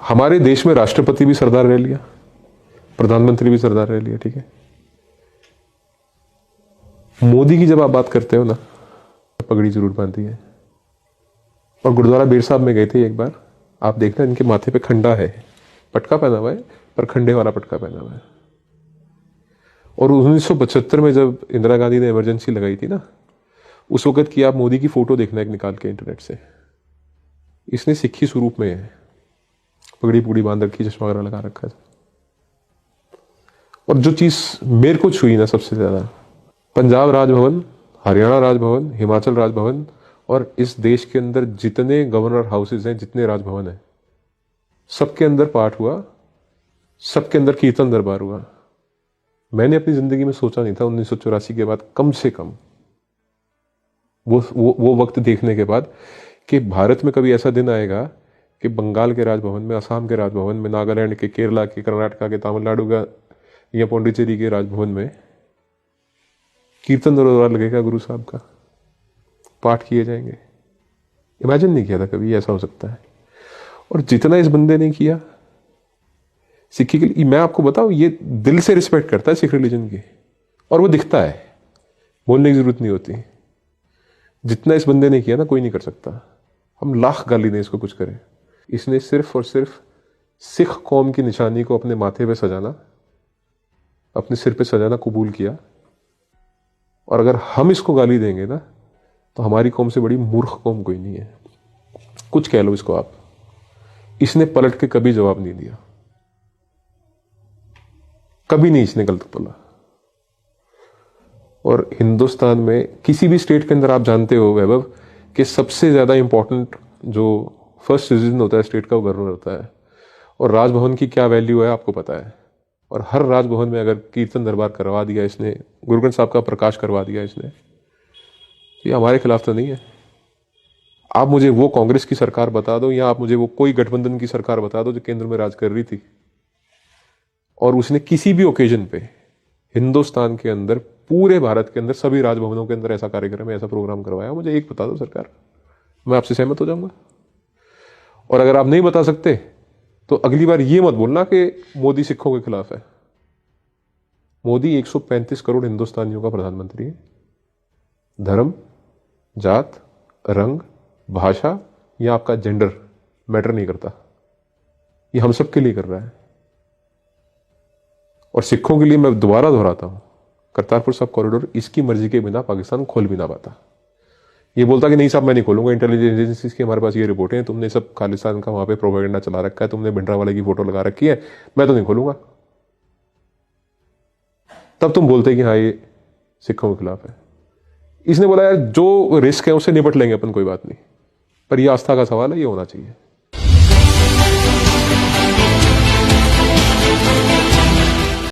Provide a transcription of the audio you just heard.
हमारे देश में राष्ट्रपति भी सरदार रह लिया, प्रधानमंत्री भी सरदार रह लिया, ठीक है। मोदी की जब आप बात करते हो ना, पगड़ी जरूर बांधी है। और गुरुद्वारा बेर साहब में गए थे एक बार, आप देखना इनके माथे पे खंडा है, पटका पहना हुआ है पर खंडे वाला पटका पहना हुआ है। और 1975 में जब इंदिरा गांधी ने इमरजेंसी लगाई थी ना, उस वक्त की आप मोदी की फोटो देखना एक निकाल के इंटरनेट से, इसने सिक्खी स्वरूप में है, पगड़ी पुगड़ी बांध रखी, चश्मा वगैरह लगा रखा है। और जो चीज मेरे को छुई ना सबसे ज्यादा, पंजाब राजभवन, हरियाणा राजभवन, हिमाचल राजभवन और इस देश के अंदर जितने गवर्नर हाउसेज हैं, जितने राजभवन हैं, सबके अंदर पाठ हुआ, सबके अंदर कीर्तन दरबार हुआ। मैंने अपनी जिंदगी में सोचा नहीं था 1984 के बाद, कम से कम वो वक्त देखने के बाद, कि भारत में कभी ऐसा दिन आएगा कि बंगाल के राजभवन में, असम के राजभवन में, नागालैंड के, केरला के, कर्नाटका के, तमिलनाडु का या पौंडीचेरी के राजभवन में कीर्तन दरबार लगेगा, गुरु साहब का पाठ किए जाएंगे। इमेजिन नहीं किया था कभी ऐसा हो सकता है। और जितना इस बंदे ने किया सिक्खी के लिए, मैं आपको बताऊं, ये दिल से रिस्पेक्ट करता है सिख रिलीजन की, और वो दिखता है, बोलने की जरूरत नहीं होती। जितना इस बंदे ने किया ना, कोई नहीं कर सकता। हम लाख गाली दें इसको कुछ करें, इसने सिर्फ और सिर्फ सिख कौम की निशानी को अपने माथे पे सजाना, अपने सिर पे सजाना कबूल किया। और अगर हम इसको गाली देंगे ना, तो हमारी कौम से बड़ी मूर्ख कौम कोई नहीं है। कुछ कह लो इसको आप, इसने पलट के कभी जवाब नहीं दिया, कभी नहीं इसने गलत बोला। और हिंदुस्तान में किसी भी स्टेट के अंदर आप जानते हो वैभव, कि सबसे ज्यादा इंपॉर्टेंट जो फर्स्ट सिटीजन होता है स्टेट का, वो गवर्नर होता है। और राजभवन की क्या वैल्यू है आपको पता है। और हर राजभवन में अगर कीर्तन दरबार करवा दिया इसने, गुरु ग्रंथ साहब का प्रकाश करवा दिया इसने, ये हमारे खिलाफ तो नहीं है। आप मुझे वो कांग्रेस की सरकार बता दो, या आप मुझे वो कोई गठबंधन की सरकार बता दो जो केंद्र में राज कर रही थी, और उसने किसी भी ओकेजन पे हिंदुस्तान के अंदर, पूरे भारत के अंदर, सभी राजभवनों के अंदर ऐसा कार्यक्रम, ऐसा प्रोग्राम करवाया, मुझे एक बता दो सरकार, मैं आपसे सहमत हो जाऊंगा। और अगर आप नहीं बता सकते तो अगली बार ये मत बोलना कि मोदी सिखों के खिलाफ है। मोदी 135 करोड़ हिंदुस्तानियों का प्रधानमंत्री है। धर्म, जात, रंग, भाषा या आपका जेंडर मैटर नहीं करता, ये हम सब के लिए कर रहा है। और सिखों के लिए मैं दोबारा दोहराता हूं, करतारपुर साहब कॉरिडोर इसकी मर्जी के बिना पाकिस्तान खोल भी ना पाता। ये बोलता कि नहीं साहब मैं नहीं खोलूंगा, इंटेलिजेंस एजेंसीज की हमारे पास ये रिपोर्टें हैं, तुमने सब खालिस्तान का वहां पे प्रोपेगेंडा चला रखा है, तुमने भिंडरावाले की फोटो लगा रखी है, मैं तो नहीं खोलूंगा। तब तुम बोलते कि हाँ ये सिखों के खिलाफ है। इसने बोला यार जो रिस्क है उससे निपट लेंगे अपन, कोई बात नहीं, पर ये आस्था का सवाल है, ये होना चाहिए।